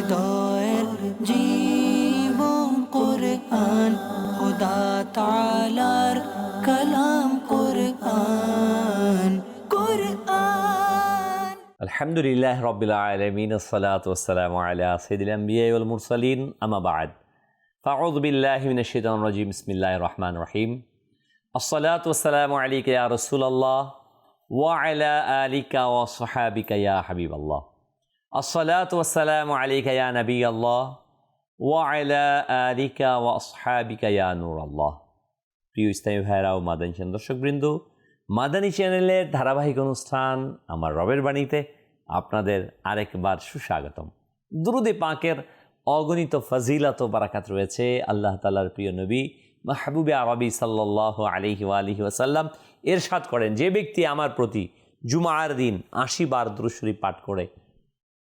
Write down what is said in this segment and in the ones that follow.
হৃদয়ের জীবন কুরআন খোদা তাআলার কালাম কুরআন কুরআন। আলহামদুলিল্লাহ রাব্বিল আলামিন আসসালাতু ওয়াসসালামু আলা সাইয়্যিদিল আমবিয়া ওয়াল মুরসালিন আম্মা বা'দ ফাআউযু বিল্লাহি মিনাশ শাইতানির রাজীম বিসমিল্লাহির রহমানির রহিম আসসালাতু ওয়াসসালামু আলাইকা ইয়া রাসূলুল্লাহ ওয়া আলা আলিকা ওয়া সাহাবিকা ইয়া হাবিবাল্লাহ আসসালাতু ওয়াসসালামু আলাইকা ইয়া নবিয়াল্লাহ ওয়া আলা আলিকা ওয়া আসহাবিকা ইয়া নূরাল্লাহ। প্রিয় ইসলামী ভাইরা ও মাদানী দর্শকবৃন্দ, মাদানী চ্যানেলের ধারাবাহিক অনুষ্ঠান আমার রবের বাণীতে আপনাদের আরেকবার সুস্বাগতম। দুরুদে পাকের অগণিত ফজিলত ও বারাকাত রয়েছে। আল্লাহ তাআলার প্রিয় নবী মাহবুবে আরবি সাল্লাল্লাহু আলাইহি ওয়া আলিহি ওয়াসাল্লাম ইরশাদ করেন, যে ব্যক্তি আমার প্রতি জুমার দিন ৮০ বার দুরূদ শরীফ পাঠ করে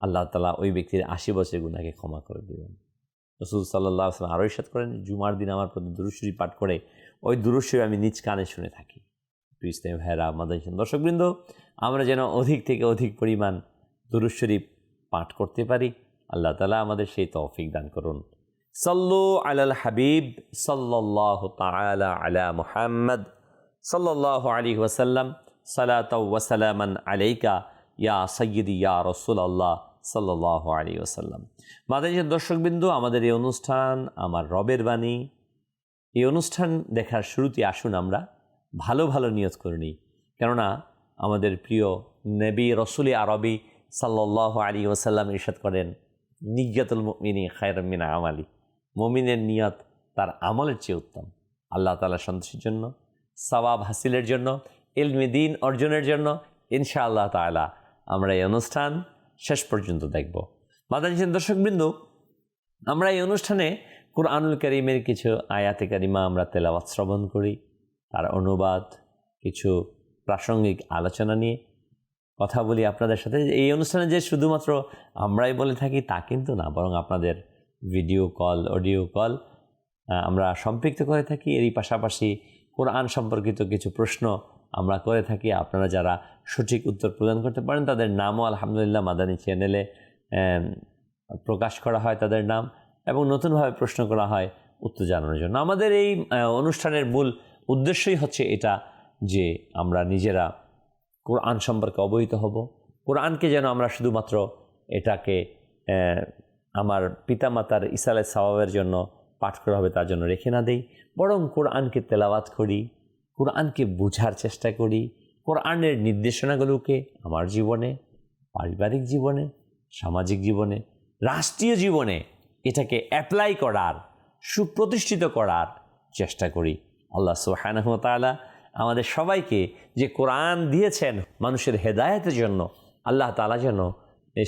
আল্লাহ তাআলা ওই ব্যক্তির ৮০ বছরের গুনাহকে ক্ষমা করে দেবেন। রাসূল সাল্লাল্লাহু আলাইহি ওয়াসাল্লাম আরও ইরশাদ করেন, জুমার দিন আমার প্রতি দুরূদ শরীফ পাঠ করে ওই দুরূদ শরীফ আমি নিজ কানে শুনে থাকি। ইসলামী ভাইরা, মাদানী দর্শকবৃন্দ, আমরা যেন অধিক থেকে অধিক পরিমাণ দুরূদ শরীফ পাঠ করতে পারি। আল্লাহ তাআলা আমাদের সেই তৌফিক দান করুন। সাল্লু আলাল হাবিব সাল্লাল্লাহু তাআলা আলা মুহাম্মদ সাল্লাল্লাহু আলাইহি ওয়াসাল্লাম সালাতাও ওয়া সালামান আলাইকা ইয়া সাইয়্যিদি ইয়া রাসূলুল্লাহ সাল্লাল্লাহু আলাইহি ওয়াসাল্লাম। মাদানী দর্শকবৃন্দ, আমাদের এই অনুষ্ঠান আমার রবের বাণী, এই অনুষ্ঠান দেখার শুরুতে আসুন আমরা ভালো ভালো নিয়ত করে নিই। কেননা আমাদের প্রিয় নবী রসুল আরবি সাল্লাল্লাহু আলাইহি ওয়াসাল্লাম ইরশাদ করেন, নিয়্যাতুল মুমিনি খায়রুম মিন আমালি, মুমিনের নিয়ত তার আমলের চেয়ে উত্তম। আল্লাহ তাআলার সন্তুষ্টির জন্য, সওয়াব হাসিলের জন্য, ইলমে দ্বীন অর্জনের জন্য ইনশাআল্লাহ তাআলা আমরা এই অনুষ্ঠান শেষ পর্যন্ত দেখব। মাদানী দর্শকবৃন্দ, আমরা এই অনুষ্ঠানে কুরআনুল কারীমের কিছু আয়াতে কারিমা আমরা তেলাওয়াত শ্রবণ করি, তার অনুবাদ, কিছু প্রাসঙ্গিক আলোচনা নিয়ে কথা বলি আপনাদের সাথে। এই অনুষ্ঠানে যে শুধুমাত্র আমরাই বলে থাকি তা কিন্তু না, বরং আপনাদের ভিডিও কল, অডিও কল আমরা সম্পৃক্ত করে থাকি। এরই পাশাপাশি কোরআন সম্পর্কিত কিছু প্রশ্ন আমরা করে থাকি। আপনারা যারা সঠিক উত্তর প্রদান করতে পারেন তাদের নামও আলহামদুলিল্লাহ মাদানী চ্যানেলে প্রকাশ করা হয়, তাদের নাম, এবং নতুনভাবে প্রশ্ন করা হয় উত্তর জানানোর জন্য। আমাদের এই অনুষ্ঠানের মূল উদ্দেশ্যই হচ্ছে এটা, যে আমরা নিজেরা কোরআন সম্পর্কে অবহিত হব। কোরআনকে যেন আমরা শুধুমাত্র এটাকে আমার পিতামাতার ইসালে সওয়াবের জন্য পাঠ করা হবে তার জন্য রেখে না দেই, বরং কোরআনকে তেলাওয়াত করি, কোরআনকে বোঝার চেষ্টা করি, কোরআনের নির্দেশনাগুলোকে আমার জীবনে, পারিবারিক জীবনে, সামাজিক জীবনে, রাষ্ট্রীয় জীবনে এটাকে অ্যাপ্লাই করার, সুপ্রতিষ্ঠিত করার চেষ্টা করি। আল্লাহ সুবহানাহু ওয়া তাআলা আমাদের সবাইকে যে কোরআন দিয়েছেন মানুষের হেদায়েতের জন্য, আল্লাহ তাআলা যেন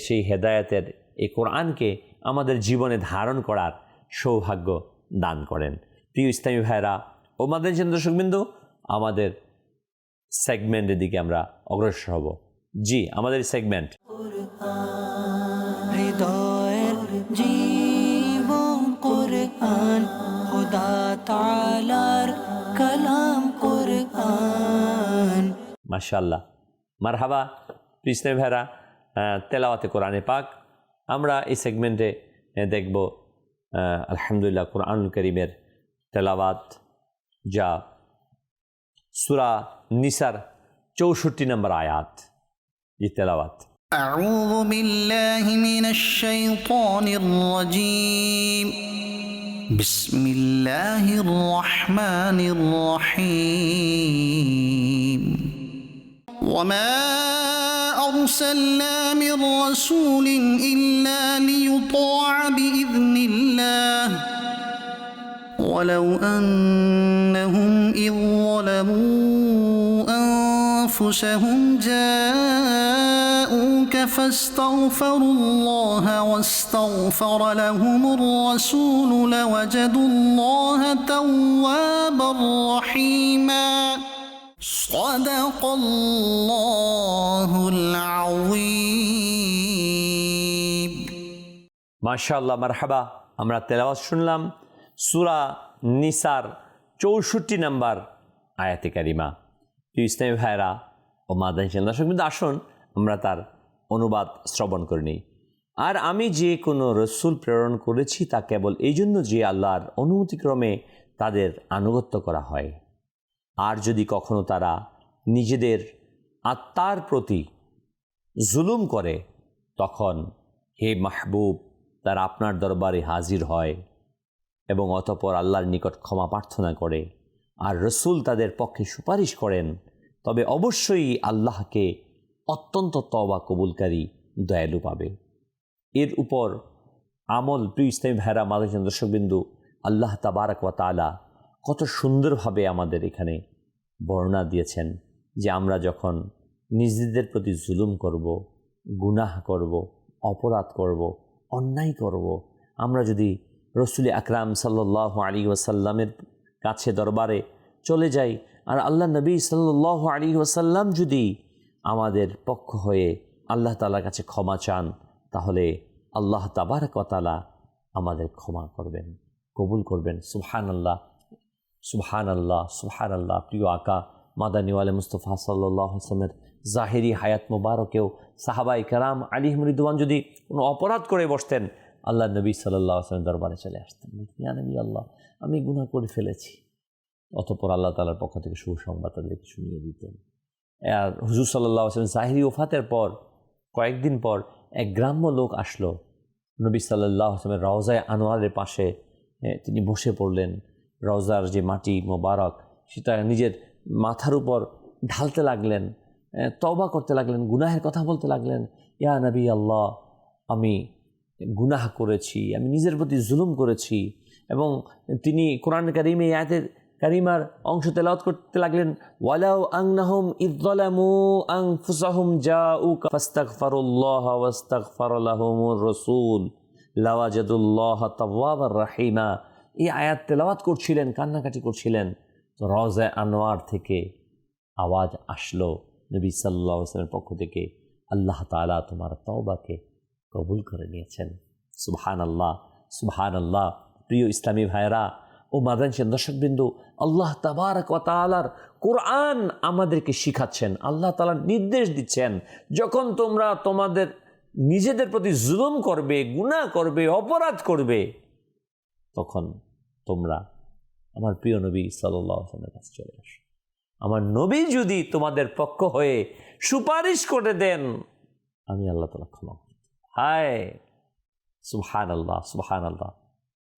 সেই হেদায়েতের এই কোরআনকে আমাদের জীবনে ধারণ করার সৌভাগ্য দান করেন। প্রিয় ইসলামী ভাইরা ও মাদানী দর্শকবৃন্দ, আমাদের সেগমেন্টের দিকে আমরা অগ্রসর হব। জি, আমাদের সেগমেন্ট হৃদয়ের জীবন কুরআন খোদা তাআলার কালাম কুরআন। মাশাআল্লাহ, মারহাবা। প্রিয় ইসলামী ভাইরা, তেলাওয়াতে কোরআনে পাক আমরা এই সেগমেন্টে দেখব আলহামদুলিল্লাহ কোরআনুল কারীমের তেলাওয়াত, যা সূরা নিসার ৬৪ নম্বর আয়াত। এই তেলাওয়াত أعوذ بالله من الشيطان الرجيم بسم الله الرحمن الرحيم وما أرسلنا من رسول إلا ليطاع بإذن الله ولو أنهم إذ ظلموا أنفسهم جاءوك فاستغفروا الله واستغفر لهم الرسول لوجدوا الله توابا رحيما صدق الله العظيم। মাশাআল্লাহ, মারহাবা। আমরা তেলাওয়াত শুনলাম সূরা নিসার ৬৪ নম্বর আয়াতে কারিমা। প্রিয় ইসলামী ভাইরা ও মাদানী দর্শক, কিন্তু আসুন আমরা তার অনুবাদ শ্রবণ করে নিই। আর আমি যে কোনো রসুল প্রেরণ করেছি তা কেবল এই জন্য যে আল্লাহর অনুমতিক্রমে তাদের আনুগত্য করা হয়। আর যদি কখনো তারা নিজেদের আত্মার প্রতি জুলুম করে, তখন হে মাহবুব তারা আপনার দরবারে হাজির হয় এবং অতঃপর আল্লাহর নিকট ক্ষমা প্রার্থনা করে আর রসুল তাদের পক্ষে সুপারিশ করেন, তবে অবশ্যই আল্লাহকে অত্যন্ত তওবা কবুলকারী দয়ালু পাবে। এর উপর আমল, প্রিয় ইসলামী ভাইরা, মাদানী দর্শকবিন্দু, আল্লাহ তাবারক ওয়া তাআলা কত সুন্দরভাবে আমাদের এখানে বর্ণনা দিয়েছেন যে আমরা যখন নিজেদের প্রতি জুলুম করব, গুনাহ করব, অপরাধ করব, অন্যায় করব, আমরা যদি রসুল আকরাম সাল্লাল্লাহু আলাইহি ওয়াসাল্লামের কাছে দরবারে চলে যাই আর আল্লাহ নবী সাল্লাল্লাহু আলাইহি ওয়াসাল্লাম যদি আমাদের পক্ষ হয়ে আল্লাহ তাআলার কাছে ক্ষমা চান, তাহলে আল্লাহ তাবারক ওয়া তাআলা আমাদের ক্ষমা করবেন, কবুল করবেন। সুবহানাল্লাহ, সুবহানাল্লাহ, সুবহানাল্লাহ। প্রিয় আকা মাদানী ওয়ালে মুস্তাফা সাল্লাল্লাহু আলাইহি ওয়াসাল্লামের জাহেরি হায়াত মোবারকেও সাহাবায়ে কেরাম আলাইহিম রিদওয়ান যদি কোনো অপরাধ করে বসতেন, আল্লাহ নবী সাল্লাল্লাহু আলাইহি ওয়াসাল্লাম দরবারে চলে আসতেন, ইয়া নবী আল্লাহ, আমি গুনাহ করে ফেলেছি। অতঃপর আল্লাহ তাআলার পক্ষ থেকে সুসংবাদ তাদেরকে শুনিয়ে দিতেন। আর হুজুর সাল্লাল্লাহু আলাইহি ওয়াসাল্লাম জাহেরি ওফাতের পর কয়েকদিন পর এক গ্রাম্য লোক আসলো নবী সাল্লাল্লাহু আলাইহি ওয়াসাল্লামের রওজায়ে আনোয়ারের পাশে। তিনি বসে পড়লেন, রওজার যে মাটি মোবারক সেটা নিজের মাথার উপর ঢালতে লাগলেন, তওবা করতে লাগলেন, গুনাহের কথা বলতে লাগলেন। ইয়া নবী আল্লাহ, আমি গুনাহ করেছি, আমি নিজের প্রতি জুলুম করেছি। এবং তিনি কোরআন কারীমে আয়াতের কারিমার অংশ তেলাওয়াত করতে লাগলেন, ওয়ালাউ আন্নাহুম ইযযালামু আনফুসাহুম জাউকা ফাস্তাগফিরুল্লাহ ওয়াস্তাগফার লাহুমুর রাসূল লাওয়াজাদুল্লাহ তাওয়াবার রাহিমা। এই আয়াত তেলাওয়াত করছিলেন, কান্নাকাটি করছিলেন, তো রওজায়ে আনোয়ার থেকে আওয়াজ আসলো নবী সাল্লাল্লাহু আলাইহি ওয়াসাল্লামের পক্ষ থেকে, আল্লাহ তাআলা তোমার তওবাকে কবুল করে নিয়েছেন। সুবহানাল্লাহ, সুবহানাল্লাহ। প্রিয় ইসলামী ভাইরা ও মাদানী দর্শকবৃন্দ, আল্লাহ তাবারক ওয়া তাআলার কোরআন আমাদেরকে শিখাচ্ছেন, আল্লাহ তাআলা নির্দেশ দিচ্ছেন, যখন তোমরা তোমাদের নিজেদের প্রতি জুলুম করবে, গুনাহ করবে, অপরাধ করবে, তখন তোমরা আমার প্রিয় নবী সাল্লাল্লাহু আলাইহি ওয়াসাল্লামের কাছে চলে আসো। আমার নবী যদি তোমাদের পক্ষ হয়ে সুপারিশ করে দেন, আমি আল্লাহ তাআলা ক্ষমা করব। হায় সুবহানাল্লাহ, সুবহানাল্লাহ।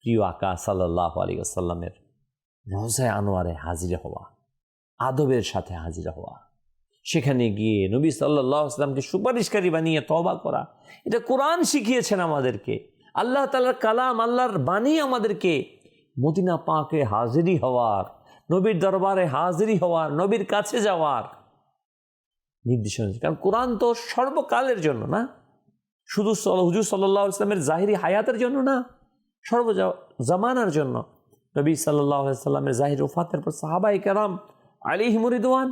প্রিয় আকা সাল্লাল্লাহু আলাইহি ওয়াসাল্লামের রওজায়ে আনোয়ারে হাজির হওয়া, আদবের সাথে হাজির হওয়া, সেখানে গিয়ে নবী সাল্লাল্লাহু আলাইহি ওয়াসাল্লামকে সুপারিশকারী বানিয়ে তওবা করা, এটা কোরআন শিখিয়েছেন আমাদেরকে। আল্লাহ তাআলার কালাম, আল্লাহর বাণী আমাদেরকে মদিনা পাকে হাজিরি হওয়ার, নবীর দরবারে হাজিরি হওয়ার, নবীর কাছে যাওয়ার নির্দেশনা। কারণ কোরআন তো সর্বকালের জন্য না, শুধু হুজুর সাল্লাল্লাহু আলাইহি ওয়াসাল্লামের জাহিরি হায়াতের জন্য না, সর্বজামানার জন্য। নবী সাল্লাল্লাহু আলাইহি ওয়াসাল্লামের জাহির ওফাতের পর সাহাবায়ে কেরাম আলাইহিম রিদওয়ান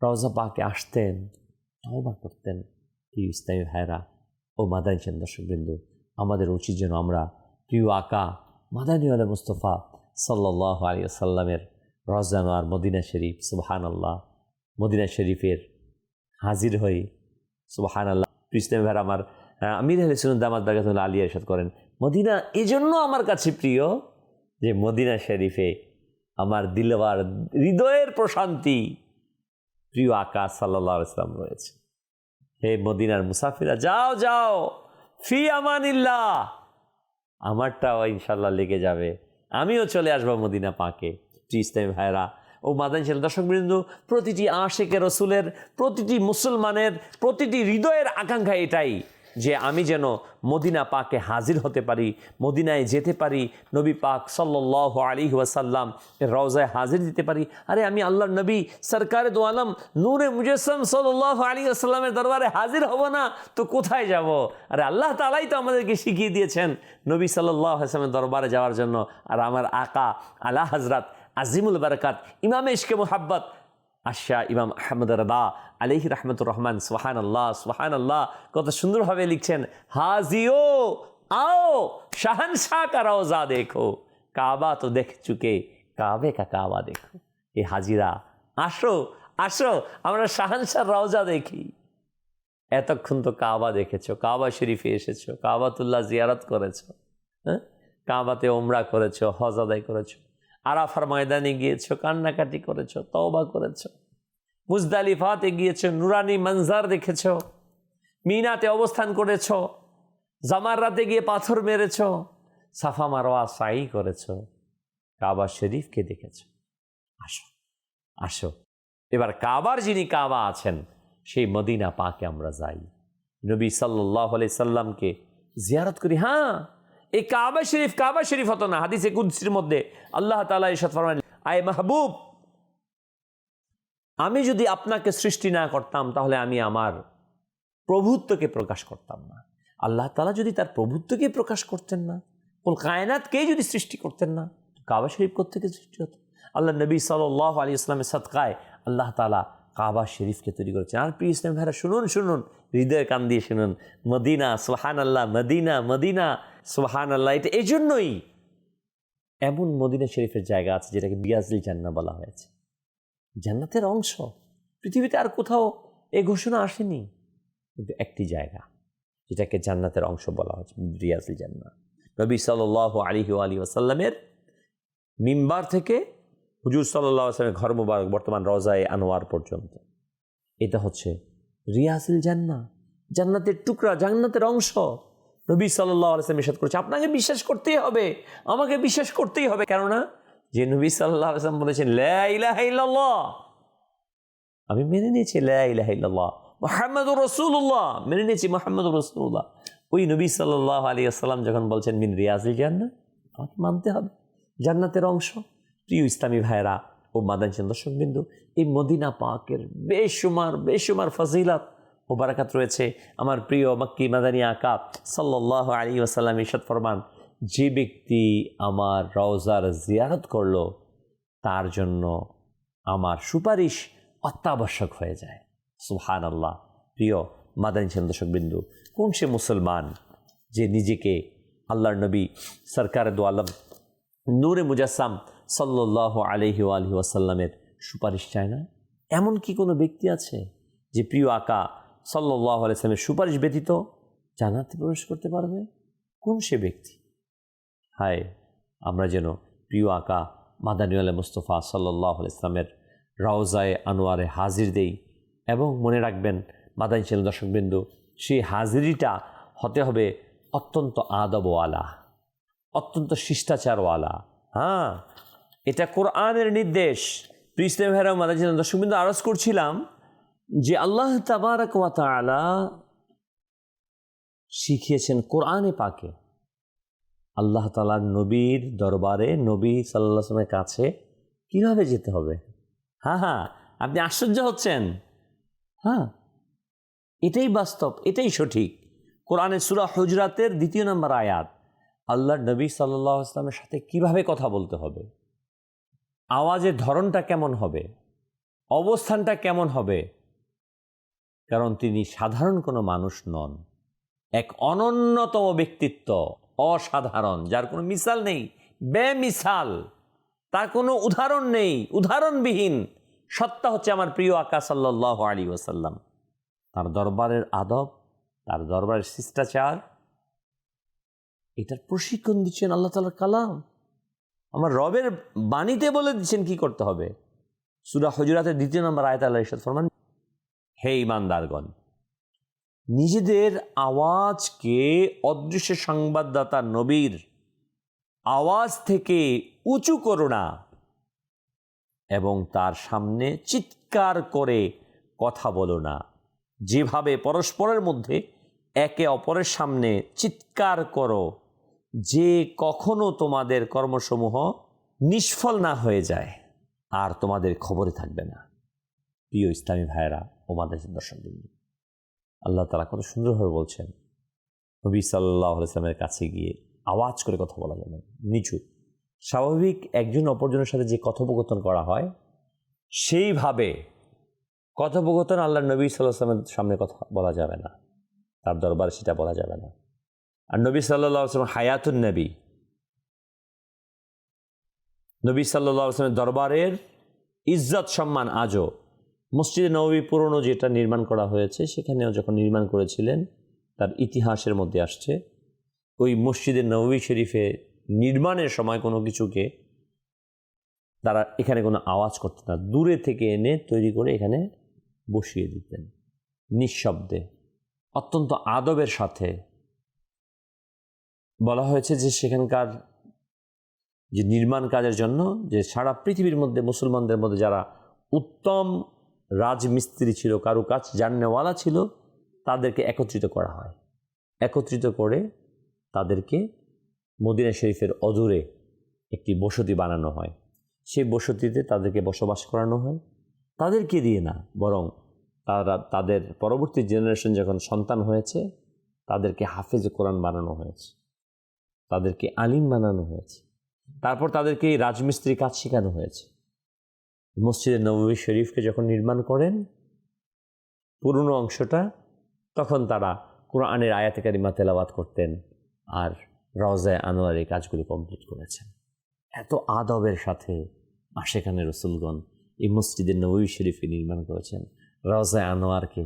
রওজা পাকে আসতেন, তওবা করতেন। প্রিয় ইসলামী ভাইরা ও মাদানী দর্শকবৃন্দ, আমাদের উচিত যেন আমরা প্রিয় আকা মাদানী ওয়ালে মুস্তাফা সাল্লাল্লাহু আলাইহি ওয়াসাল্লামের রওজা আনোয়ার মদিনা শরীফ, সুবহানাল্লাহ, মদিনা শরীফের হাজির হই। সুবহানাল্লাহ। প্রিয় ইসলামী ভাইরা, আমার আমির আহলে সুন্নাত দামাত বারকাতুহুল আলিয়া ইরশাদ করেন, মদিনা এজন্য আমার কাছে প্রিয় যে মদিনা শরীফে আমার দিলওয়ার হৃদয়ের প্রশান্তি প্রিয় আকা সাল্লাল্লাহু আলাইহি ওয়াসাল্লাম রয়েছে। হে মদিনার মুসাফিরা, যাও যাও, ফি আমানিল্লাহ, আমারটাও ইনশাল্লাহ লেগে যাবে, আমিও চলে আসবো মদিনা পাকে। প্রিয় ইসলামী ভাইরা ও মাদানী দর্শকবৃন্দ, প্রতিটি আশিকে রসুলের, প্রতিটি মুসলমানের, প্রতিটি হৃদয়ের আকাঙ্ক্ষা এটাই যে আমি যেন মদিনা পাকে হাজির হতে পারি, মদিনায় যেতে পারি, নবী পাক সাল্লাল্লাহু আলাইহি ওয়াসাল্লাম এর রওজায় হাজির দিতে পারি। আরে আমি আল্লাহর নবী সরকারে দো আলম নূরে মুজাসসাম সাল্লাল্লাহু আলাইহি ওয়াসাল্লামের দরবারে হাজির হব না তো কোথায় যাব? আরে আল্লাহ তাআলাই তো আমাদেরকে শিখিয়ে দিয়েছেন নবী সাল্লাল্লাহু আলাইহি ওয়াসাল্লামের দরবারে যাওয়ার জন্য। আর আমার আকা আলা হযরত আজিমুল বারাকাত ইমামে ইশকে মুহাব্বত আশা ইমাম আহমদ রদা আলাইহি রহমতুর রহমান, সুবহানাল্লাহ, সুবহানাল্লাহ, কত সুন্দরভাবে লিখছেন, হাজিও आओ शहनशाह का रौजा देखो, काबा तो देख चुके, काबे का काबा देखो। ये हाजिरा, আসো আসো আমরা শাহনশাহ রওজা দেখি। এতক্ষণ তো কাবা দেখেছো, কাবা শরীফে এসেছো, কাবাতুল্লাহ জিয়ারত করেছো, হ্যাঁ, কাবাতে ওমরা করেছো, হজ আদায় করেছো, আরাফার ময়দানে গিয়েছো, কান্নাকাটি করেছো, তওবা করেছো, মুজদালিফাতে গিয়েছো, নুরানি মঞ্জার দেখেছো, মিনাতে অবস্থান করেছো, জামাররাতে গিয়ে পাথর মেরেছো, সাফা মারওয়া সাই করেছো, কাবা শরীফকে দেখেছো। আসো আসো, এবার কাবার যিনি কাবা আছেন সেই মদিনা পাকে আমরা যাই, নবী সাল্লাল্লাহু আলাইহি সাল্লামকে জিয়ারত করি। হ্যাঁ, এই কাবা শরীফ হতো না। হাদিসে কুদসির মধ্যে আল্লাহ তাআলা ইরশাদ ফরমান, আয় মাহবুব, আমি যদি আপনাকে সৃষ্টি না করতাম তাহলে আমি আমার প্রভুত্বকে প্রকাশ করতাম না। আল্লাহ তাআলা যদি তার প্রভুত্বকে প্রকাশ করতেন না, কুল কায়নাতকে যদি সৃষ্টি করতেন না, কাবা শরীফ কোত্থেকে সৃষ্টি হতো? আল্লাহ নবী সাল্লাল্লাহু আলাইহি ওয়াসাল্লামের সাদকায় আল্লাহ তাআলা কাবা শরীফকে তৈরি করেছেন। আর প্রিয় ইসলাম ভাইরা, শুনুন, হৃদয়ের কান দিয়ে শুনুন, মদিনা সুবহানাল্লাহ, মদিনা মদিনা সুবহানাল্লাহ। এটা এই জন্যই এমন মদিনা শরীফের জায়গা আছে যেটাকে বিয়াজিল জান্নাহ বলা হয়েছে, জান্নাতের অংশ। পৃথিবীতে আর কোথাও এই ঘোষণা আসেনি, কিন্তু একটি জায়গা যেটাকে জান্নাতের অংশ বলা হচ্ছে, রিয়াজুল জান্নাহ। নবী সাল্লাল্লাহু আলাইহি ওয়াসাল্লামের মিম্বার থেকে হুজুর সাল্লাল্লাহু আলাইহি ওয়াসাল্লামের ঘর মুবারক বর্তমান রওজায়ে আনোয়ার পর্যন্ত, এটা হচ্ছে রিয়াজুল জান্নাহ, জান্নাতের টুকরা, জান্নাতের অংশ। নবী সাল্লাল্লাহু আলাইহি ওয়াসাল্লাম ইরশাদ করেছে, আপনাকে বিশ্বাস করতেই হবে, আমাকে বিশ্বাস করতেই হবে। কেননা যে নবী সাল্লাল্লাহু আলাইহি ওয়াসাল্লাম বলেছেন লা ইলাহা ইল্লাল্লাহ, আমি মেনে নিয়েছি লা ইলাহা ইল্লাল্লাহ, মুহাম্মাদুর রাসূলুল্লাহ, মেনে নিয়েছি মুহাম্মাদুর রাসূলুল্লাহ। ওই নবী সাল্লাল্লাহু আলাইহি ওয়াসাল্লাম যখন বলছেন মিন রিয়াজিল জান্নাহ, আমাকে মানতে হবে, জান্নাতের অংশ। প্রিয় ইসলামী ভাইরা ও মাদানী দর্শকবৃন্দ, এই মদিনা পাকের বেশুমার ফজিলত ও বারাকাত রয়েছে। আমার প্রিয় মক্কি মাদানী আকা সাল্লাল্লাহু আলাইহি ওয়াসাল্লাম ইরশাদ ফরমান, যে ব্যক্তি আমার রওজার জিয়ারত করলো তার জন্য আমার সুপারিশ অত্যাবশ্যক হয়ে যায়। সুবহানাল্লাহ। প্রিয় মাদানী দর্শকবৃন্দ, কোন সে মুসলমান যে নিজেকে আল্লাহর নবী সরকারে দো আলম নূরে মুজাসসাম সাল্লাল্লাহু আলাইহি ওয়াসাল্লামের সুপারিশ চায় না? এমন কি কোনো ব্যক্তি আছে যে প্রিয় আকা সাল্লাল্লাহু আলাইহি ওয়াসাল্লামের সুপারিশ ব্যতীত জান্নাতে প্রবেশ করতে পারবে? কোন সে ব্যক্তি? হায়, আমরা যেন প্রিয় আকা মাদানী মুস্তাফা সাল্লাল্লাহু আলাইহি ওয়াসাল্লামের রওজায়ে আনোয়ারে হাজির দেই। এবং মনে রাখবেন মাদানী দর্শকবৃন্দ, সেই হাজিরিটা হতে হবে অত্যন্ত আদবওয়ালা, অত্যন্ত শিষ্টাচারওয়ালা। হ্যাঁ, এটা কোরআনের নির্দেশ। প্রিয় ইসলামী ভাইরা মাদানী দর্শকবৃন্দ, আরজ করছিলাম যে আল্লাহ তাবারক ওয়া তাআলা শিখিয়েছেন কোরআনে পাকে আল্লাহ তাআলার নবীর দরবারে, নবী সাল্লাল্লাহু আলাইহি ওয়াসাল্লামের কাছে কীভাবে যেতে হবে। হ্যাঁ, আপনি আশ্চর্য হচ্ছেন। হ্যাঁ, এটাই বাস্তব, এটাই সঠিক। কোরআনের সূরা হুজরাতের 2 নম্বর আয়াত, আল্লাহর নবী সাল্লাল্লাহু আলাইহি ওয়াসাল্লামের সাথে কিভাবে কথা বলতে হবে, আওয়াজের ধরনটা কেমন হবে, অবস্থানটা কেমন হবে। কারণ তিনি সাধারণ কোনো মানুষ নন, এক অনন্যতম ব্যক্তিত্ব, অসাধারণ, যার কোনো মিসাল নেই, বেমিসাল, তার কোনো উদাহরণ নেই, উদাহরণবিহীন সত্তা হচ্ছে আমার প্রিয় আকা সাল্লাল্লাহু আলাইহি ওয়াসাল্লাম। তার দরবারের আদব, তার দরবারের শিষ্টাচার, এটার প্রশিক্ষণ দিচ্ছেন আল্লাহ তাআলার কালাম। আমার রবের বাণীতে বলে দিচ্ছেন কি করতে হবে। সূরা হুজুরাতের 2 নম্বর আয়াতে আল্লাহ ইরশাদ ফরমান, হে ঈমানদারগণ, নিজেদের আওয়াজকে অদৃশ্য সংবাদদাতা নবীর আওয়াজ থেকে উঁচু করো না এবং তার সামনে চিৎকার করে কথা বলো না। যেভাবে পরস্পরের মধ্যে একে অপরের সামনে চিৎকার করো, যে কখনো তোমাদের কর্মসমূহ নিষ্ফল না হয়ে যায় আর তোমাদের খবরে থাকবে না। প্রিয় ইসলামী ভাইয়েরা ও মাদ্রাসার দর্শকবৃন্দ, আল্লাহ তাআলা কত সুন্দরভাবে বলছেন, নবী সাল্লাল্লাহু আলাইহি ওয়াসাল্লামের কাছে গিয়ে আওয়াজ করে কথা বলা যাবে, নিচু। স্বাভাবিক একজন অপরজনের সাথে যে কথোপকথন করা হয় সেইভাবে কথোপকথন আল্লাহ নবী সাল্লাল্লাহু আলাইহি ওয়াসাল্লামের সামনে কথা বলা যাবে না, তার দরবারে সেটা বলা যাবে না। আর নবী সাল্লাল্লাহু আলাইহি ওয়াসাল্লাম হায়াতুন নবী, নবী সাল্লাল্লাহু আলাইহি ওয়াসাল্লামের দরবারের ইজ্জত সম্মান আজও মসজিদে নববী পুরনো যেটা নির্মাণ করা হয়েছে, সেখানেও যখন নির্মাণ করেছিলেন, তার ইতিহাসের মধ্যে আসছে ওই মসজিদে নববী শরীফে নির্মাণের সময় কোনো কিছুকে তারা এখানে কোনো আওয়াজ করতেন না, দূরে থেকে এনে তৈরি করে এখানে বসিয়ে দিতেন নিঃশব্দে, অত্যন্ত আদবের সাথে। বলা হয়েছে যে সেখানকার যে নির্মাণ কাজের জন্য যে সারা পৃথিবীর মধ্যে মুসলমানদের মধ্যে যারা উত্তম রাজমিস্ত্রি ছিল, কারুকাজ জাননেওয়ালা ছিল, তাদেরকে একত্রিত করা হয়। একত্রিত করে তাদেরকে মদিনা শরীফের অদূরে একটি বসতি বানানো হয়। সেই বসতিতে তাদেরকে বসবাস করানো হয়। তাদেরকে দিয়ে না, বরং তাদের পরবর্তী জেনারেশন যখন সন্তান হয়েছে, তাদেরকে হাফেজ কোরআন বানানো হয়েছে, তাদেরকে আলিম বানানো হয়েছে, তারপর তাদেরকে এই রাজমিস্ত্রি কাজ শেখানো হয়েছে। মসজিদে নববী শরীফকে যখন নির্মাণ করেন পুরনো অংশটা, তখন তারা কোরআনের আয়াতে কারিমা তেলাওয়াত করতেন আর রওজায়ে আনোয়ার এই কাজগুলি কমপ্লিট করেছেন। এত আদবের সাথে আশেখানে রসুলগণ এই মসজিদে নববী শরীফকে নির্মাণ করেছেন। রওজায়ে আনোয়ারকে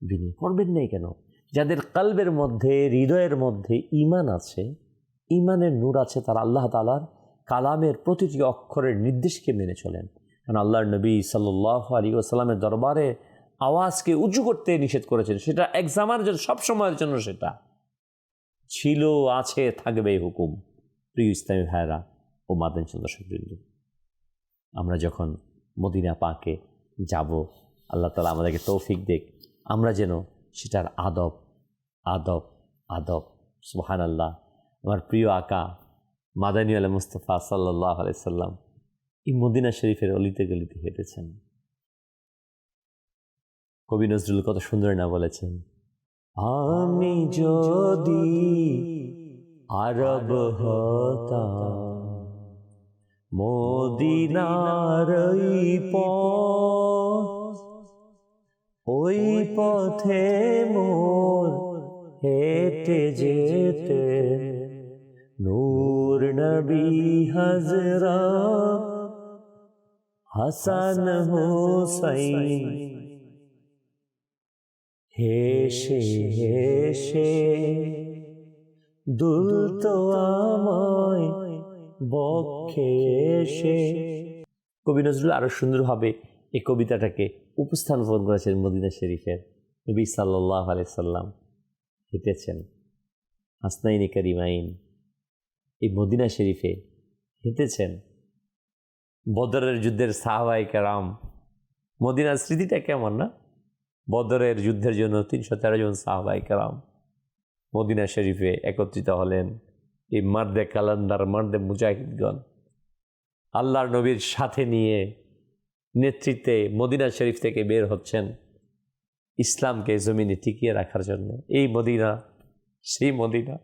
বিনিয়োগ করবেন নাই কেন? যাদের কলবের মধ্যে, হৃদয়ের মধ্যে ঈমান আছে, ঈমানের নূর আছে, তারা আল্লাহ তাআলার কালামের প্রতিটি অক্ষরের নির্দেশকে মেনে চলেন। কারণ আল্লাহর নবী সাল্লাল্লাহু আলাইহি ওয়াসাল্লামের দরবারে আওয়াজকে উঁচু করতে নিষেধ করেছেন। সেটা এক জামানার জন্য, সব সময়ের জন্য সেটা ছিল, আছে, থাকবে এই হুকুম। প্রিয় ইসলামী ভাইরা ও মাদানী দর্শকবৃন্দ, আমরা যখন মদিনা পাকে যাব, আল্লাহ তাআলা আমাদেরকে তৌফিক দেখ, আমরা যেন সেটার আদব আদব আদব সুবহানাল্লাহ। আমার প্রিয় আকা মাদানী আলা মুস্তাফা সাল্লাল্লাহু আলাইহি সাল্লাম এই মদিনা শরীফের অলিতে গলিতে হেঁটেছেন। কবি নজরুল কত সুন্দর না বলেছেন, আমি যদি আরব হতাম, মদিনার পথ, ওই পথে মোর হেঁটে যেতে নূর নবী হযরত হাসান হোসাইন হেসে হেসে দুলতো আমায় বক্ষে এসে। কবি নজরুল আরো সুন্দরভাবে এই কবিতাটাকে উপস্থাপন করেছেন। মদিনা শরীফের নবী সাল্লাল্লাহু আলাইহি সাল্লাম হেঁটেছেন, হাসনাইনি কারিমাইন এই মদিনা শরীফে হেঁটেছেন। বদরের যুদ্ধের সাহাবায়ে কেরাম, মদিনার স্মৃতিটা কেমন না? বদরের যুদ্ধের জন্য 313 জন সাহাবায়ে কেরাম মদিনা শরীফে একত্রিত হলেন। এই মার্দে কালান্দার, মার্দে মুজাহিদগণ আল্লাহর নবীর সাথে নিয়ে নেতৃত্বে মদিনা শরীফ থেকে বের হচ্ছেন ইসলামকে জমিনে টিকিয়ে রাখার জন্য। এই মদিনা, সেই মদিনা।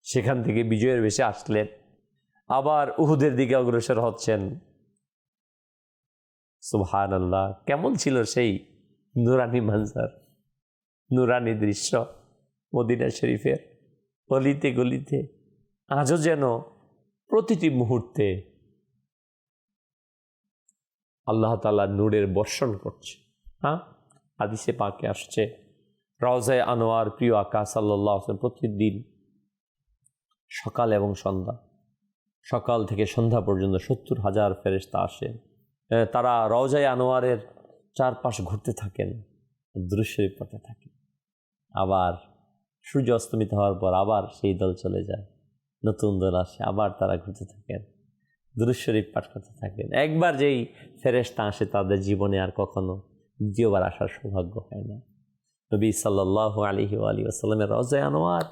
সেখান থেকে বিজয়ের বেশে আসলেন, আবার উহুদের দিকে অগ্রসর হচ্ছেন। সুবহানাল্লাহ, কেমন ছিল সেই নুরানি মঞ্জর, নুরানি দৃশ্য মদিনা শরীফের গলিতে গলিতে। আজও যেন প্রতিটি মুহূর্তে আল্লাহ তাআলা নূরের বর্ষণ করছে। হাদিসে পাকে আসছে, রওজায়ে আনোয়ার প্রিয় আকা সাল্লাল্লাহু আলাইহি ওয়াসাল্লাম প্রতিদিন সকাল এবং সন্ধ্যা, সকাল থেকে সন্ধ্যা পর্যন্ত 70,000 ফেরেশতা আসে। তারা রওজায়ে আনোয়ারের চারপাশ ঘুরতে থাকেন, দুরূদ শরীফ পড়তে থাকেন। আবার সূর্য অস্তমিত হওয়ার পর আবার সেই দল চলে যায়, নতুন দল আসে, আবার তারা ঘুরতে থাকেন, দুরূদ শরীফ পাঠ করতে থাকেন। একবার যেই ফেরেশতা আসে তাদের জীবনে আর কখনো দ্বিতীয়বার আসার সৌভাগ্য হয় না। নবী সাল্লাল্লাহু আলাইহি ওয়াসাল্লামের রওজায়ে আনোয়ার,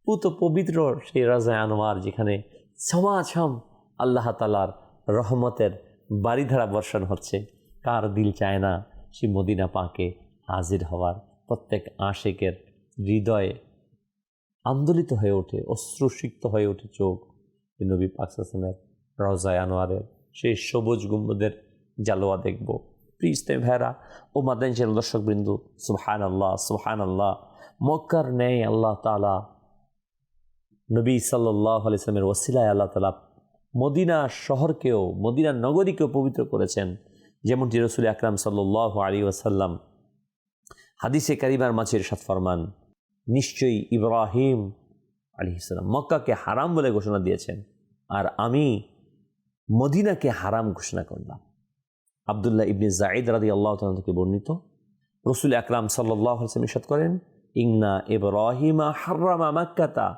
পুত পবিত্র সেই রওজায়ে আনোয়ার, যেখানে ছমাছম আল্লাহ তাআলার রহমতের বারিধারা বর্ষণ হচ্ছে। কার দিল চায় না সেই মদিনা পাকে হাজির হওয়ার? প্রত্যেক আশিকের হৃদয়ে আন্দোলিত হয়ে ওঠে, অশ্রুসিক্ত হয়ে ওঠে চোখ নবী পাক সাল্লাল্লাহু আলাইহি ওয়াসাল্লামের রওজায়ে আনোয়ারের সেই সবুজ গুম্বদের জালোয়া দেখব। প্রিয় ইসলামী ভাইরা ও মাদানী দর্শকবৃন্দ, সুবহানাল্লাহ সুবহানাল্লাহ। মক্কার ন্যায় আল্লাহ তাআলা নবী সাল্লাল্লাহু আলাইহি ওয়াসাল্লামের ওসিলায় আল্লাহ তাআলা মদিনা শহরকেও, মদিনা নগরীকেও পবিত্র করেছেন। যেমনটি রাসূল আকরাম সাল্লাল্লাহু আলাইহি ওয়াসাল্লাম হাদিসে কারিমার মাঝে ইরশাদ ফরমান, নিশ্চয়ই ইব্রাহিম আলাইহিস সালাম মক্কাকে হারাম বলে ঘোষণা দিয়েছেন, আর আমি মদিনাকে হারাম ঘোষণা করলাম। আব্দুল্লাহ ইবনে যায়েদ রাদিয়াল্লাহু তাআলা থেকে বর্ণিত, রাসূল আকরাম সাল্লাল্লাহু আলাইহি ওয়াসাল্লাম ইরশাদ করেন, ইন্না ইব্রাহিমা হাররামা মাক্কাতা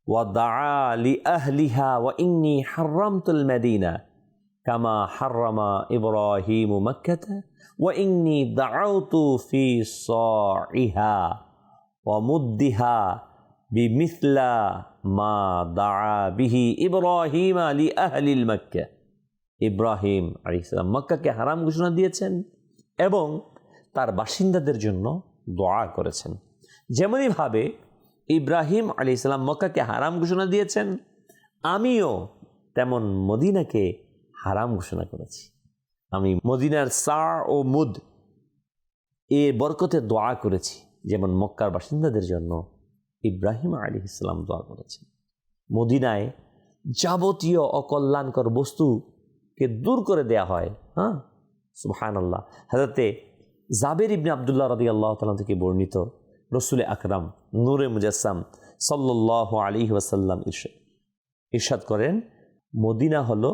ওয়া দাআ লি আহলিহা ওয়া ইন্নী হাররামতুল মাদিনা কামা হাররামা ইব্রাহিমু মাক্কাতা ওয়া ইন্নী দাআউতু ফি সাইহা ওয়া মুদ্দিহা বিমিসলা মা দাআ বিহি ইব্রাহিমা লি আহলিল মাক্কা। ইব্রাহিম আলাইহিস সালাম মক্কাকে হারাম ঘোষণা দিয়েছেন এবং তার বাসিন্দাদের জন্য দোয়া করেছেন। যেমনইভাবে ইব্রাহিম আলাইহিস সালাম মক্কাকে হারাম ঘোষণা দিয়েছেন, আমিও তেমন মদিনাকে হারাম ঘোষণা করেছি। আমি মদিনার সা ও মুদ এর বরকতে দোয়া করেছি, যেমন মক্কার বাসিন্দাদের জন্য ইব্রাহিম আলাইহিস সালাম দোয়া করেছেন। মদিনায় যাবতীয় অকল্যাণকর বস্তুকে দূর করে দেয়া হয়। হ্যাঁ, সুবহানাল্লাহ। হযরতে জাবের ইবনে আব্দুল্লাহ রাদিয়াল্লাহু তাআলা থেকে বর্ণিত, রাসূল আকরাম নূরে মুজাসসাম সাল্লাল্লাহু আলাইহি ওয়াসাল্লাম ইরশাদ করেন, মদিনা হলো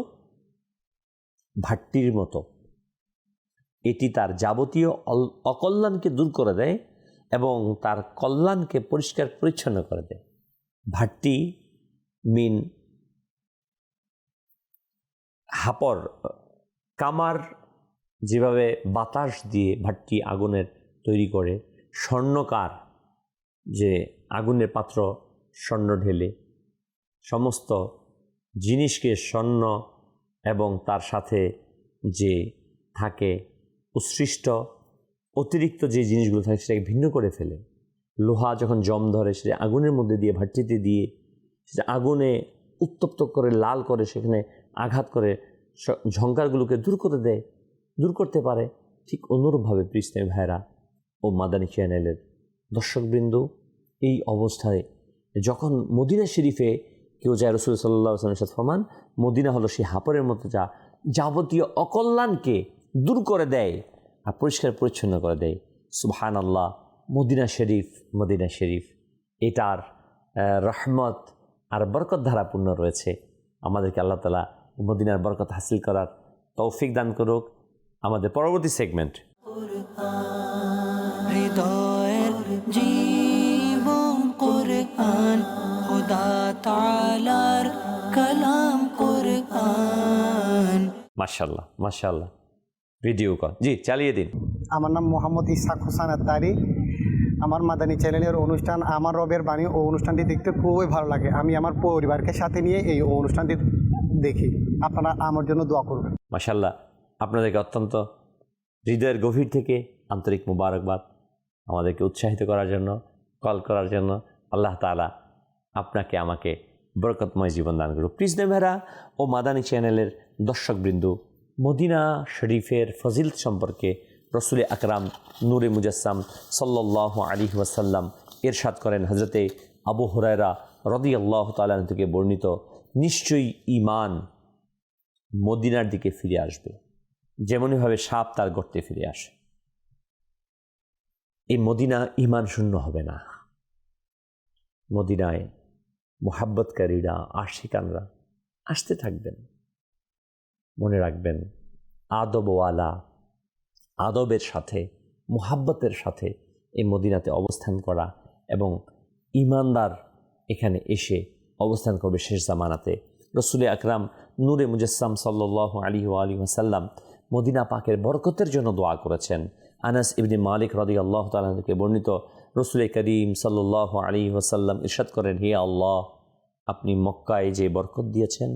ভাট্টির মতো, এটি তার যাবতীয় অকল্যাণকে দূর করে দেয় এবং তার কল্যাণকে পরিষ্কার পরিচ্ছন্ন করে দেয়। ভাট্টি মিন হাপর, কামার যেভাবে বাতাস দিয়ে ভাট্টি আগুনের তৈরি করে, স্বর্ণকার যে আগুনের পাত্র স্বর্ণ ঢেলে সমস্ত জিনিসকে স্বর্ণ এবং তার সাথে যে থাকে উৎসৃষ্ট অতিরিক্ত যে জিনিসগুলো থাকে সেটাকে ভিন্ন করে ফেলে। লোহা যখন জম ধরে সেটা আগুনের মধ্যে দিয়ে ভাট্টিতে দিয়ে সেটা আগুনে উত্তপ্ত করে লাল করে সেখানে আঘাত করে ঝংকারগুলোকে দূর করতে পারে। ঠিক অনুরূপভাবে ইসলামী ভাইরা ও মাদানী চ্যানেলের দর্শকবৃন্দ, এই অবস্থায় যখন মদিনা শরীফে কেউ যায়, রাসূল সাল্লাল্লাহু আলাইহি ওয়াসাল্লাম ফরমান, মদিনা হলো সেই হাপরের মতো যা যাবতীয় অকল্যাণকে দূর করে দেয় আর পরিষ্কার পরিচ্ছন্ন করে দেয়। সুবহানাল্লাহ। মদিনা শরীফ এটার রহমত আর বরকত ধারা পূর্ণ রয়েছে। আমাদেরকে আল্লাহ তাআলা মদিনার বরকত হাসিল করার তৌফিক দান করুক। আমাদের পরবর্তী সেগমেন্ট, হৃদয়ের জীবন কুরআন, খোদা তাআলার কালাম কুরআন। মাশাআল্লাহ ভিডিও কল, জি চালিয়ে দিন। আমার নাম মোহাম্মদ ইসহাক হোসেন আত্তারি। আমার মাদানী চ্যানেলের অনুষ্ঠান আমার রবের বাণী ও অনুষ্ঠানটি দেখতে খুবই ভালো লাগে। আমি আমার পরিবারকে সাথে নিয়ে এই অনুষ্ঠানটি দেখি। আপনারা আমার জন্য দোয়া করবেন। মাশাআল্লাহ, আপনাদেরকে অত্যন্ত হৃদয়ের গভীর থেকে আন্তরিক মুবারকবাদ আমাদেরকে উৎসাহিত করার জন্য, কল করার জন্য। আল্লাহ তাআলা আপনাকে আমাকে বরকতময় জীবন দান করুক। প্লিজ নেভারা ও মাদানী চ্যানেলের দর্শকবৃন্দ, মদিনা শরীফের ফজিলত সম্পর্কে রাসূল আকরাম নূরে মুজাসসাম সাল্লাল্লাহু আলাইহি ওয়াসাল্লাম ইরশাদ করেন, হযরতে আবু হুরায়রা রাদিয়াল্লাহু তাআলা থেকে বর্ণিত, নিশ্চয়ই ঈমান মদিনার দিকে ফিরে আসবে যেমনইভাবে সাপ তার গর্তে ফিরে আসে। এই মদিনা ঈমান শূন্য হবে না। মদিনায় মুহাব্বতকারীরা, আশিকানরা আসতে থাকবেন। মনে রাখবেন, আদবওয়ালা, আদবের সাথে মুহাব্বতের সাথে এই মদিনাতে অবস্থান করা এবং ঈমানদার এখানে এসে অবস্থান করবে শেষ জামানাতে। রাসূল আকরাম নূরে মুজাসসাম সাল্লাল্লাহু আলাইহি ওয়াসাল্লাম মদিনা পাকের বরকতের জন্য দোয়া করেছেন। আনাস ইবনে মালিক রাদিয়াল্লাহু তাআলা থেকে বর্ণিত, রাসূল করিম সাল্লাল্লাহু আলাইহি ওয়াসাল্লাম ইরশাদ করেন, হে আল্লাহ, আপনি মক্কায় যে বরকত দিয়েছেন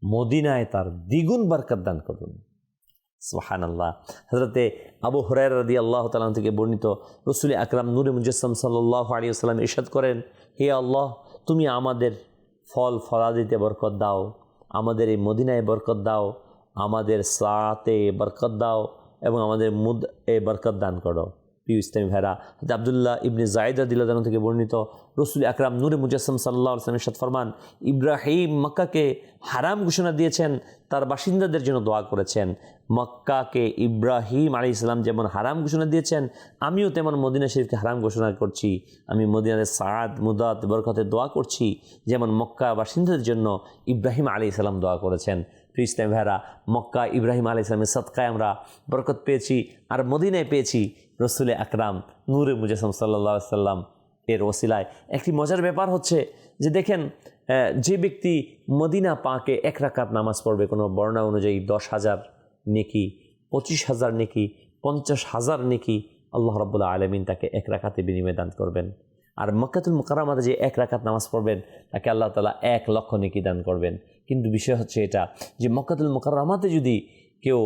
মদিনায় তার দ্বিগুণ বরকত দান করুন। সুবহানাল্লাহ। হযরতে আবু হুরায়রা রাদিয়াল্লাহু তাআলা থেকে বর্ণিত, রাসূল আকরাম নূরে মুজাসসাম সাল্লাল্লাহু আলাইহি ওয়াসাল্লাম ইরশাদ করেন, হে আল্লাহ, তুমি আমাদের ফলাদিতে বরকত দাও, আমাদের এই মদিনায় বরকত দাও, আমাদের সাআতে বরকত দাও এবং আমাদের মুদ এ বরকত দান করো। প্রিয় ইসলামী ভাইরা, আব্দুল্লাহ ইবনে জায়েদ রাদিয়াল্লাহু আনহু থেকে বর্ণিত, রাসূল আকরাম নূরে মুজাসসাম সাল্লাল্লাহু আলাইহি ওয়াসাল্লাম ইরশাদ ফরমান, ইব্রাহিম মক্কাকে হারাম ঘোষণা দিয়েছেন, তার বাসিন্দাদের জন্য দোয়া করেছেন। মক্কাকে ইব্রাহিম আলাইহিস সালাম যেমন হারাম ঘোষণা দিয়েছেন, আমিও তেমন মদিনা শরীফকে হারাম ঘোষণা করছি। আমি মদিনাতে সাআদ মুদাত বরকতের দোয়া করছি, যেমন মক্কা বাসিন্দাদের জন্য ইব্রাহিম আলাইহিস সালাম দোয়া করেছেন। প্রিয় ইসলামী ভাইরা, মক্কা ইব্রাহিম আলাইহিস সালামের সদকায় আমরা বরকত পেয়েছি, আর মদিনায় পেয়েছি রসুল আকরাম নূরে মুজাসসাম সাল্লাল্লাহু আলাইহি ওয়াসাল্লাম এর ওসিলায়। একটি মজার ব্যাপার হচ্ছে যে দেখেন, যে ব্যক্তি মদিনা পাকে 1 রাকাত নামাজ পড়বে, কোনো বর্ণনা অনুযায়ী 10,000 নেকি, 25,000 নেকি, 50,000 নেকি আল্লাহ রাব্বুল আলামিন তাকে 1 রাকাতে বিনিময়ে দান করবেন। আর মক্কাতুল মুকাররমাতে যে 1 রাকাত নামাজ পড়বেন তাকে আল্লাহ তাআলা 1 লক্ষ নেকি দান করবেন। কিন্তু বিষয় হচ্ছে এটা যে মক্কাতুল মুকাররমাতে যদি কেউ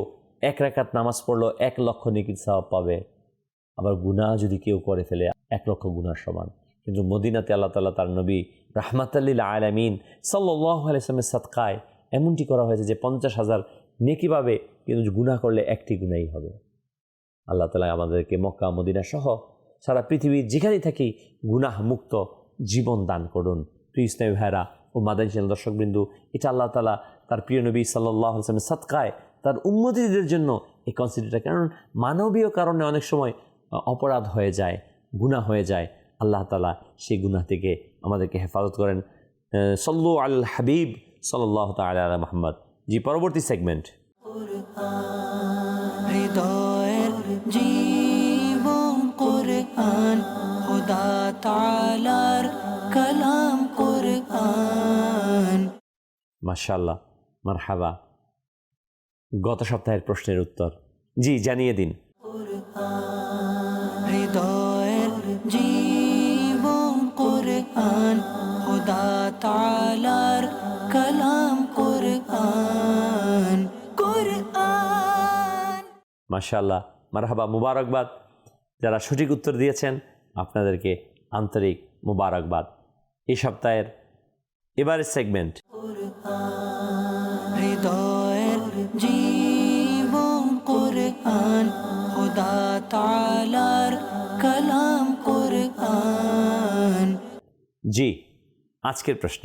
1 রাকাত নামাজ পড়লো 1 লক্ষ নেকির সওয়াব পাবে, আবার গুনাহ যদি কেউ করে ফেলে 1 লক্ষ গুনাহর সমান। কিন্তু মদিনাতে আল্লাহ তাআলা তার নবী রাহমাতাল লিল আলামিন সাল্লাল্লাহু আলাইহি ওয়াসাল্লামের সাদকায় এমনটি করা হয়েছে যে 50,000 নেকি পাবে, কিন্তু গুনাহ করলে একটি গুনাহই হবে। আল্লাহ তাআলা আমাদেরকে মক্কা মদিনা সহ সারা পৃথিবীর যেখানেই থাকি গুনাহ মুক্ত জীবন দান করুন। প্রিয় ইসলামী ভাইরা ও মাদানী চ্যানেল দর্শকবৃন্দু, এটা আল্লাহ তাআলা তার প্রিয় নবী সাল্লাল্লাহু আলাইহি ওয়াসাল্লামের সাদকায় তার উম্মতীদের জন্য এই কনসিডারটা, কারণ মানবীয় কারণে অনেক সময় অপরাধ হয়ে যায়, গুনাহ হয়ে যায়। আল্লাহ তাআলা সেই গুনাহ থেকে আমাদেরকে হেফাজত করেন। সল্লু আল হাবিব সাল্লাল্লাহু তাআলা আলা মুহাম্মদ। জি, পরবর্তী সেগমেন্ট। হৃদয়ের জীবন কুরআন, খোদা তাআলার কালাম কুরআন। মাশাআল্লাহ, মারহাবা। গত সপ্তাহের প্রশ্নের উত্তর জি জানিয়ে দিন। হৃদয়ের জীবন কুরআন, খোদা তাআলার কালাম কুরআন। কুরআন মাশাআল্লাহ, মারহাবা, মুবারকবাদ। যারা সঠিক উত্তর দিয়েছেন আপনাদেরকে আন্তরিক মুবারকবাদ। এই সপ্তাহের এবারের সেগমেন্ট। হৃদয়ের জীবন কুরআন, খোদা তাআলার কালাম কুরআন। জি, আজকের প্রশ্ন।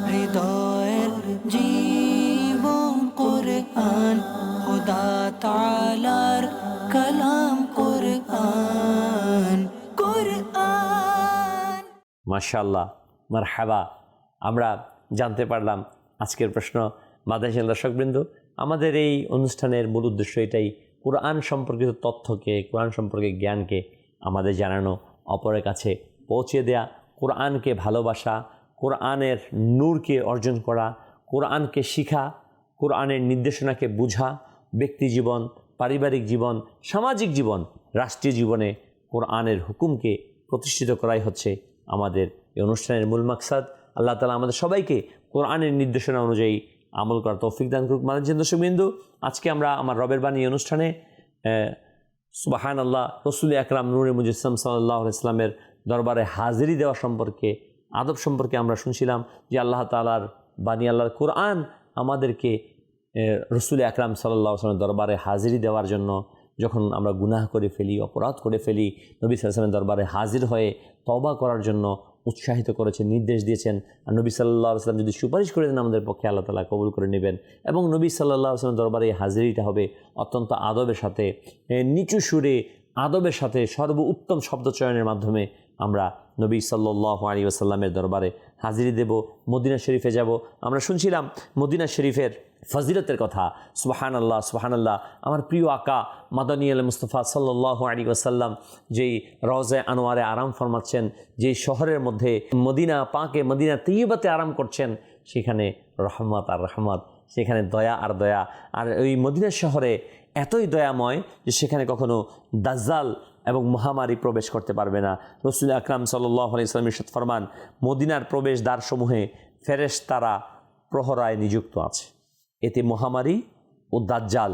হৃদয়ের জীবন কুরআন, খোদা তাআলার কালাম কুরআন। কুরআন মাশাআল্লাহ, মারহাবা। আমরা জানতে পারলাম আজকের প্রশ্ন। মাদানী চ্যানেল দর্শকবৃন্দ, আমাদের এই অনুষ্ঠানের মূল উদ্দেশ্য এটাই, কোরআন সম্পর্কিত তথ্যকে, কোরআন সম্পর্কে জ্ঞানকে আমাদের জানানো, অপরের কাছে পৌঁছে দেয়া, কোরআনকে ভালোবাসা, কোরআনের নূরকে অর্জন করা, কোরআনকে শিখা, কোরআনের নির্দেশনাকে বুঝা, ব্যক্তি জীবন, পারিবারিক জীবন, সামাজিক জীবন, রাষ্ট্রীয় জীবনে কোরআনের হুকুমকে প্রতিষ্ঠিত করাই হচ্ছে আমাদের এই অনুষ্ঠানের মূল মাকসাদ। আল্লাহ তাআলা আমাদের সবাইকে কোরআনের নির্দেশনা অনুযায়ী আমল করার তৌফিক দান করুক। মাদানী দর্শকবৃন্দু, আজকে আমরা আমার রবের বাণী অনুষ্ঠানে সুবহানাল্লাহ, রাসূল আকরাম নূরে মুজাসসাম সাল্লাল্লাহু আলাইহি ওয়াসাল্লামের দরবারে হাজিরি দেওয়া সম্পর্কে, আদব সম্পর্কে আমরা শুনছিলাম যে আল্লাহ তাআলার বাণী, আল্লাহর কোরআন আমাদেরকে রাসূল আকরাম সাল্লাল্লাহু আলাইহি ওয়াসাল্লামের দরবারে হাজিরি দেওয়ার জন্য, যখন আমরা গুনাহ করে ফেলি, অপরাধ করে ফেলি, নবী সাল্লাল্লাহু আলাইহি ওয়াসাল্লামের দরবারে হাজির হয়ে তওবা করার জন্য উৎসাহিত করেছেন, নির্দেশ দিয়েছেন। আর নবী সাল্লাল্লাহু আলাইহি ওয়াসাল্লাম যদি সুপারিশ করে দেন আমাদের পক্ষে, আল্লাহ তাআলা কবুল করে নেবেন। এবং নবী সাল্লাল্লাহু আলাইহি ওয়াসাল্লামের দরবারে এই হাজিরিটা হবে অত্যন্ত আদবের সাথে, নিচু সুরে, আদবের সাথে, সর্ব উত্তম শব্দ চয়নের মাধ্যমে আমরা নবী সাল্লাল্লাহু আলাইহি ওয়াসাল্লামের দরবারে হাজিরি দেব, মদিনা শরীফে যাব। আমরা শুনছিলাম মদিনা শরীফের ফজিলতের কথা। সুবহানাল্লাহ, সুবহানাল্লাহ। আমার প্রিয় আকা মাদানী আল মুস্তাফা সাল্লাল্লাহু আলাইহি ওয়াসাল্লাম যেই রওজা আনোয়ারে আরাম ফরমাচ্ছেন, যেই শহরের মধ্যে মদিনা পাকে, মদিনা তৈয়বাতে আরাম করছেন, সেখানে রহমত আর রহমত, সেখানে দয়া আর দয়া। আর ওই মদিনা শহরে এতই দয়াময় যে সেখানে কখনো দাজ্জাল এবং মহামারী প্রবেশ করতে পারবে না। রাসূল আকরাম সাল্লাল্লাহু আলাইহি ওয়াসাল্লাম ইরশাদ ফরমান, মদিনার প্রবেশ দ্বারসমূহে ফেরেশতারা প্রহরায় নিযুক্ত আছে, এতে মহামারী ও দাজ্জাল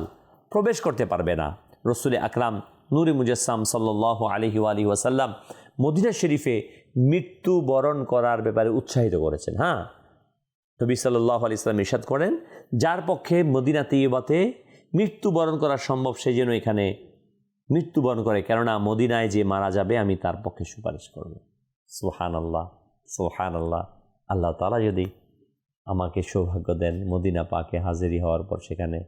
প্রবেশ করতে পারবে না। রাসূল আকরাম নূরে মুজাসসাম সাল্লাল্লাহু আলাইহি ওয়াসাল্লাম মদিনা শরীফে মৃত্যুবরণ করার ব্যাপারে উৎসাহিত করেছেন। হ্যাঁ, নবী সাল্লাল্লাহু আলাইহি ওয়াসাল্লাম ইরশাদ করেন, যার পক্ষে মদিনা তৈয়বাতে মৃত্যুবরণ করা সম্ভব সে যেন এখানে মৃত্যুবরণ করে, কেননা মদিনায় যে মারা যাবে আমি তার পক্ষে সুপারিশ করব। সুবহানাল্লাহ, সুবহানাল্লাহ। আল্লাহ তাআলা যদি আমাকে সৌভাগ্য দেন মদিনা পাকে হাজিরি হওয়ার পর সেখানে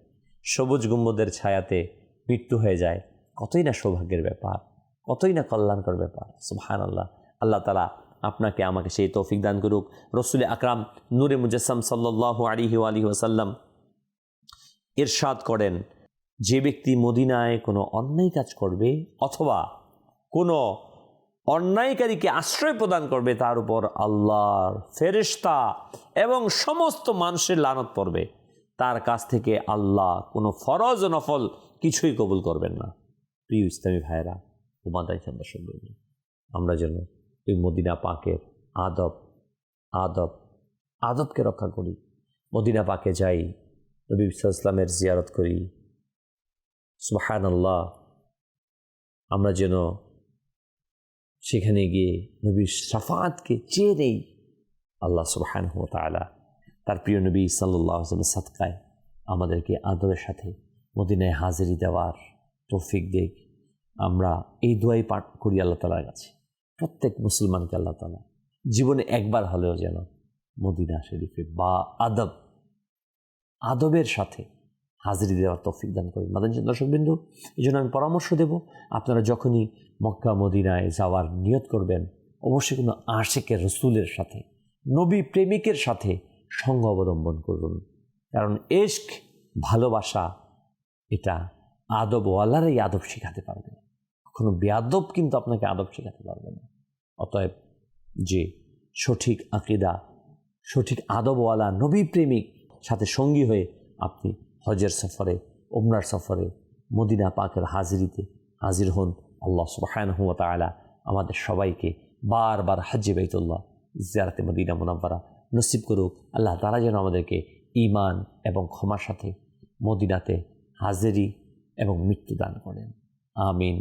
সবুজ গম্বুজের ছায়াতে মৃত্যু হয়ে যায়, কতই না সৌভাগ্যের ব্যাপার, কতই না কল্যাণকর ব্যাপার। সুবহানাল্লাহ। আল্লাহ তাআলা আপনাকে আমাকে সেই তৌফিক দান করুক। রসুল আকরাম নূরে মুজাসসাম সাল্লাল্লাহু আলাইহি ওয়াসাল্লাম ইরশাদ করেন, যে ব্যক্তি মদিনায় কোনো অন্যায় কাজ করবে অথবা কোনো অন্যায়কারীকে আশ্রয় প্রদান করবে, তার উপর আল্লাহর ফেরেশতা এবং সমস্ত মানুষের লানত পড়বে। তার কাছ থেকে আল্লাহ কোনো ফরজ ও নফল কিছুই কবুল করবেন না। প্রিয় ইসলামী ভাইয়েরা, উমাদাই দর্শক, আমরা যেন এই মদিনা পাকের আদবকে রক্ষা করি। মদিনা পাকে যাই, নবী সাল্লাল্লাহু আলাইহি ওয়াসাল্লামের জিয়ারত করি। সুবহানাল্লাহ। আমরা যেন সেখানে গিয়ে নবীর শাফাআতকে চেয়ে নেই। আল্লাহ সুবহানাহু ওয়া তাআলা তার প্রিয় নবী সাল্লাল্লাহু আলাইহি ওয়াসাল্লামের সাদকায় আমাদেরকে আদরের সাথে মদিনায় হাজিরি দেওয়ার তৌফিক দেখ। আমরা এই দোয়াই পাঠ করি আল্লাহ তাআলার কাছে। প্রত্যেক মুসলমানকে আল্লাহ তাআলা জীবনে একবার হলেও যেন মদিনা শরীফে বা আদবের সাথে হাজিরি দেওয়ার তৌফিক দান করেন। মাদানী দর্শকবৃন্দু, এই জন্য আমি পরামর্শ দেব, আপনারা যখনই মক্কা মদিনায় যাওয়ার নিয়ত করবেন, অবশ্যই কোনো আশিকের রসুলের সাথে, নবী প্রেমিকের সাথে সঙ্গ অবলম্বন করুন। কারণ ইশক, ভালোবাসা, এটা আদবওয়ালারাই আদব শেখাতে পারবে, কখনো বেয়াদব কিন্তু আপনাকে আদব শেখাতে পারবে না। অতএব যে সঠিক আকীদা, সঠিক আদবওয়ালা নবী প্রেমিক সাথে সঙ্গী হয়ে আপনি হজের সফরে, উমরার সফরে, মদিনা পাকের হাজিরিতে হাজির হন। আল্লাহ সুবহানাহু ওয়া তাআলা আমাদের সবাইকে বারবার হজ্জে বাইতুল্লাহ, জিয়ারতে মদিনা মুনাওয়ারা নসিব করুক। আল্লাহ তাআলা যেন আমাদেরকে ঈমান এবং ক্ষমার সাথে মদিনাতে হাজিরি এবং মৃত্যু দান করেন। আমিন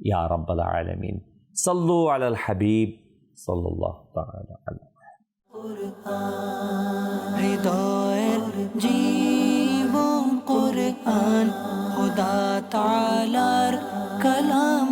ইয়া রাব্বাল আলামিন। সাল্লু আলাল হাবিব সাল্লাল্লাহু তাআলা আলাইহি। হৃদয়ের জীবন কুরআন, খোদা তাআলার কালাম